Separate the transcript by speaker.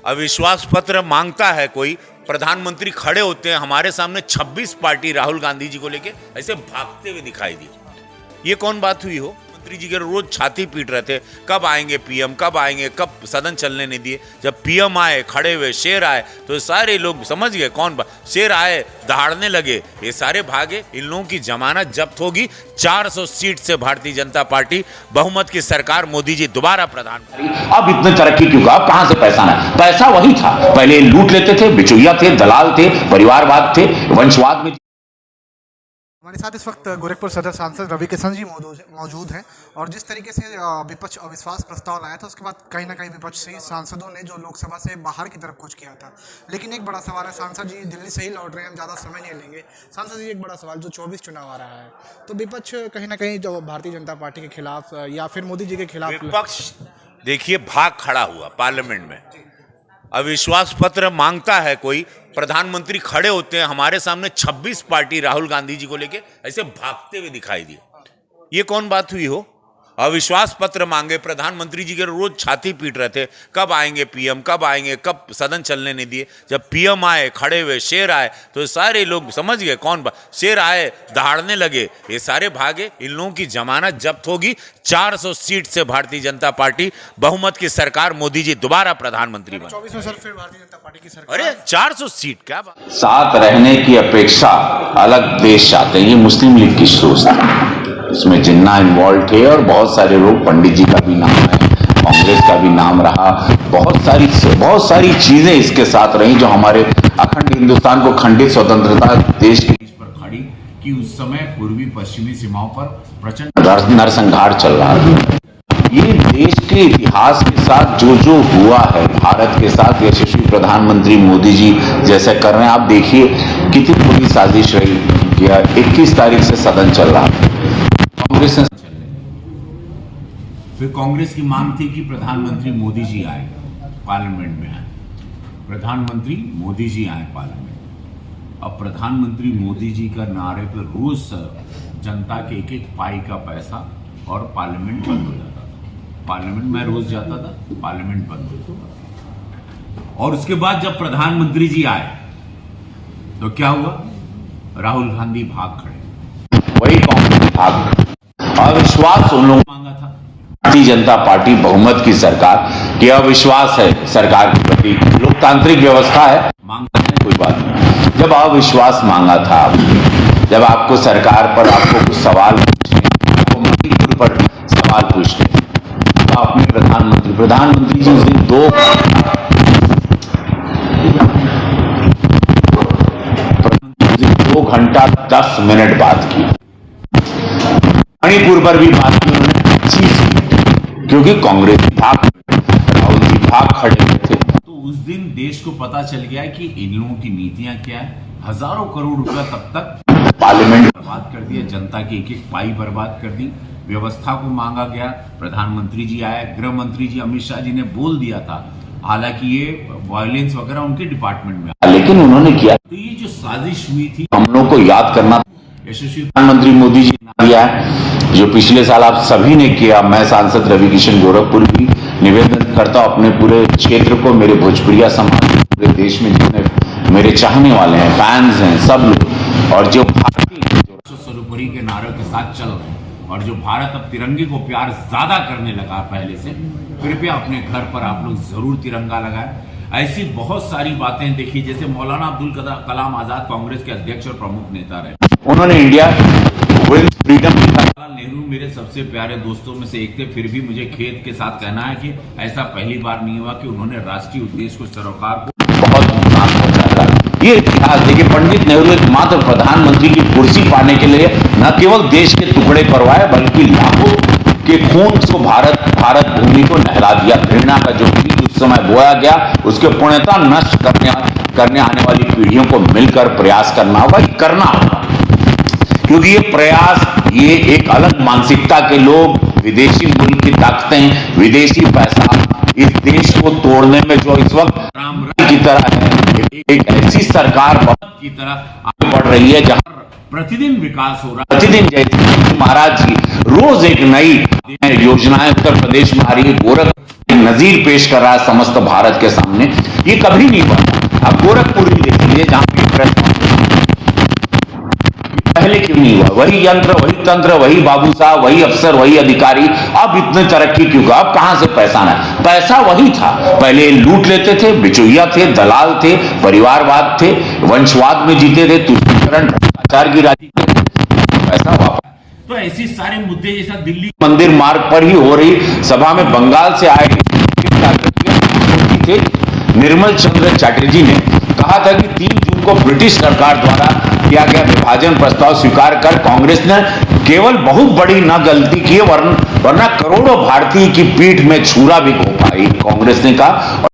Speaker 1: अविश्वास पत्र मांगता है कोई, प्रधानमंत्री खड़े होते हैं हमारे सामने 26 पार्टी राहुल गांधी जी को लेके ऐसे भागते हुए दिखाई दी। ये कौन बात हुई हो? मंत्री जी के रोज छाती पीट रहे थे, कब आएंगे पीएम, कब आएंगे, कब सदन चलने नहीं दिए। जब पीएम आए, खड़े हुए, शेर आए, तो सारे लोग समझ गए कौन शेर आए, दहाड़ने लगे, ये सारे भागे। इन लोगों की जमानत जब्त होगी। 400 सीट से भारतीय जनता पार्टी बहुमत की सरकार, मोदी जी दोबारा प्रधानमंत्री।
Speaker 2: अब इतने तरक्की क्यों? अब कहां से पैसा आना? पैसा वही था, पहले लूट लेते थे, बिचौलिया थे, दलाल थे, परिवारवाद थे, वंशवाद में।
Speaker 3: हमारे साथ इस वक्त गोरखपुर सदर सांसद रवि किशन जी मौजूद हैं और जिस तरीके से विपक्ष अविश्वास प्रस्ताव लाया था उसके बाद कहीं ना कहीं विपक्ष से सांसदों ने जो लोकसभा से बाहर की तरफ कुछ किया था। लेकिन एक बड़ा सवाल है, सांसद जी दिल्ली से ही लौट रहे हैं, हम ज़्यादा समय नहीं लेंगे। सांसद जी, एक बड़ा सवाल, जो 24 चुनाव आ रहा है तो विपक्ष कहीं ना कहीं जो भारतीय जनता पार्टी के खिलाफ या फिर मोदी जी के खिलाफ,
Speaker 1: विपक्ष देखिए भाग खड़ा हुआ पार्लियामेंट में। अविश्वास पत्र मांगता है कोई, प्रधानमंत्री खड़े होते हैं हमारे सामने 26 पार्टी राहुल गांधी जी को लेके ऐसे भागते हुए दिखाई दी। ये कौन बात हुई हो? अविश्वास पत्र मांगे, प्रधानमंत्री जी के रोज छाती पीट रहे थे, कब आएंगे पीएम, कब आएंगे, कब सदन चलने नहीं दिए। जब पीएम आए, खड़े हुए, शेर आए, तो सारे लोग समझ गए कौन शेर आए, दहाड़ने लगे, ये सारे भागे। इन लोगों की जमानत जब्त होगी। 400 सीट से भारतीय जनता पार्टी बहुमत की सरकार, मोदी जी दोबारा प्रधानमंत्री बने।
Speaker 3: 24 में सर फिर भारतीय जनता पार्टी की सरकार।
Speaker 1: अरे 400 सीट, क्या बात।
Speaker 2: साथ रहने की अपेक्षा अलग देश चाहते हैं, ये मुस्लिम लीग की सोच है। इसमें जिन्ना इन्वॉल्व थे और बहुत सारे लोग, पंडित जी का भी नाम है, कांग्रेस का भी नाम रहा, बहुत सारी चीजें इसके साथ रही जो हमारे अखंड हिंदुस्तान को खंडित स्वतंत्रता देश के
Speaker 4: पर खड़ी कि उस समय पूर्वी पश्चिमी सीमाओं पर प्रचंड
Speaker 2: नरसंहार चल रहा है। ये देश के इतिहास के साथ जो हुआ है, भारत के साथ यशस्वी प्रधानमंत्री मोदी जी जैसे कर रहे हैं, आप देखिए कितनी बुरी साजिश रही। 21 तारीख से सदन चल रहा है, कांग्रेस ने
Speaker 4: फिर कांग्रेस की मांग थी कि प्रधानमंत्री मोदी जी आए, पार्लियामेंट में आए, प्रधानमंत्री मोदी जी आए पार्लियामेंट। अब प्रधानमंत्री मोदी जी का नारे पर रोज जनता के एक एक पाई का पैसा और पार्लियामेंट बंद हो जाता था। पार्लियामेंट में रोज जाता था, पार्लियामेंट बंद हो जाता। और उसके बाद जब प्रधानमंत्री जी आए तो क्या हुआ? राहुल गांधी भाग खड़े,
Speaker 2: वही कांग्रेस भाग। अविश्वास उन लोगों
Speaker 4: मांगा था
Speaker 2: भारतीय जनता पार्टी बहुमत की सरकार कि अविश्वास है सरकार के प्रति, लोकतांत्रिक व्यवस्था है,
Speaker 4: मांगता है
Speaker 2: कोई बात नहीं। जब अविश्वास मांगा था, जब आपको सरकार पर आपको कुछ सवाल पूछने, आपको मणिपुर पर सवाल पूछने, तो अपने प्रधानमंत्री जी उस दिन 2 घंटा 10 मिनट बात की। मणिपुर पर भी बात की उन्होंने 25 मिनट, क्योंकि कांग्रेस राहुल जी भाग खड़े थे।
Speaker 4: तो उस दिन देश को पता चल गया कि इन लोगों की नीतियां क्या है। हजारों करोड़ रुपया तब तक
Speaker 2: पार्लियामेंट
Speaker 4: बर्बाद कर दिया, जनता की एक एक पाई बर्बाद कर दी। व्यवस्था को मांगा गया, प्रधानमंत्री जी आए, गृह मंत्री जी अमित शाह जी ने बोल दिया था, हालांकि ये वायलेंस वगैरह उनके डिपार्टमेंट में,
Speaker 2: लेकिन उन्होंने किया।
Speaker 4: तो ये जो साजिश हुई थी,
Speaker 2: हम लोग को याद करना,
Speaker 4: यशस्वी
Speaker 2: प्रधानमंत्री मोदी जी ने दिया है, जो पिछले साल आप सभी ने किया। मैं सांसद रवि किशन गोरखपुर भी निवेदन करता हूं अपने पूरे क्षेत्र को, मेरे भोजपुरिया समाज, पूरे देश में जितने मेरे चाहने वाले हैं, फैंस हैं, सब लोग, और जो भारतीय
Speaker 4: सर्वोपरि के नारों के साथ चल रहे हैं, और जो भारत अब तिरंगे को प्यार ज्यादा करने लगा पहले से, कृपया अपने घर पर आप लोग जरूर तिरंगा लगाएं। ऐसी बहुत सारी बातें देखी, जैसे मौलाना अब्दुल कलाम आजाद कांग्रेस के अध्यक्ष और प्रमुख नेता रहे,
Speaker 2: उन्होंने इंडिया विल फ्रीडम लिखा।
Speaker 4: नेहरू मेरे सबसे प्यारे दोस्तों में से एक थे, फिर भी मुझे खेद के साथ कहना है कि ऐसा पहली बार नहीं हुआ कि उन्होंने राष्ट्रीय उद्देश्य को सरोकार को
Speaker 2: बहुत नुकसान पहुंचाया। ये इतिहास देखिए, पंडित नेहरू एकमात्र प्रधानमंत्री की कुर्सी पाने के लिए न केवल देश के टुकड़े करवाए, बल्कि लाखों के खून को भारत भूमि को नहला दिया। घृणा का जो बीज उस समय बोया गया, उसके पूर्णता नष्ट करने आने वाली पीढ़ियों को मिलकर प्रयास करना होगा, करना होगा, क्योंकि ये प्रयास, ये एक अलग मानसिकता के लोग, विदेशी मुल्क की ताकतें, विदेशी पैसा इस देश को तोड़ने में जो इस वक्त राम की तरह है, एक ऐसी सरकार
Speaker 4: की तरह
Speaker 2: आगे बढ़ रही है जहां
Speaker 4: प्रतिदिन विकास हो रहा
Speaker 2: प्रतिदिन जैसे महाराज जी रोज एक नई योजनाएं उत्तर प्रदेश में आ रही है। गोरखपुर नजीर पेश कर रहा है समस्त भारत के सामने, ये कभी नहीं हुआ। अब गोरखपुर भी देख लीजिए, जहां पे पहले क्यों नहीं हुआ? वही यंत्र, वही तंत्र, वही बाबू साहब, वही अफसर, वही अधिकारी। अब इतने तरक्की क्यों? अब कहां से पैसा आना? पैसा वही था, पहले लूट लेते थे, बिचौलिया थे, दलाल थे, परिवारवाद थे, वंशवाद में जीते थे, तुष्टीकरण भ्रष्टाचार की राजनीति थे। पैसा वापस।
Speaker 4: तो ऐसे सारे मुद्दे जैसा दिल्ली
Speaker 2: मंदिर मार्ग पर ही हो रही सभा में बंगाल से आए थे निर्मल चंद्र चैटर्जी ने कहा था कि 3 जून को ब्रिटिश सरकार द्वारा किया गया विभाजन प्रस्ताव स्वीकार कर कांग्रेस ने केवल बहुत बड़ी न गलती की, वरना करोड़ों भारतीय की पीठ में छुरा भी घोंपा, कांग्रेस ने कहा।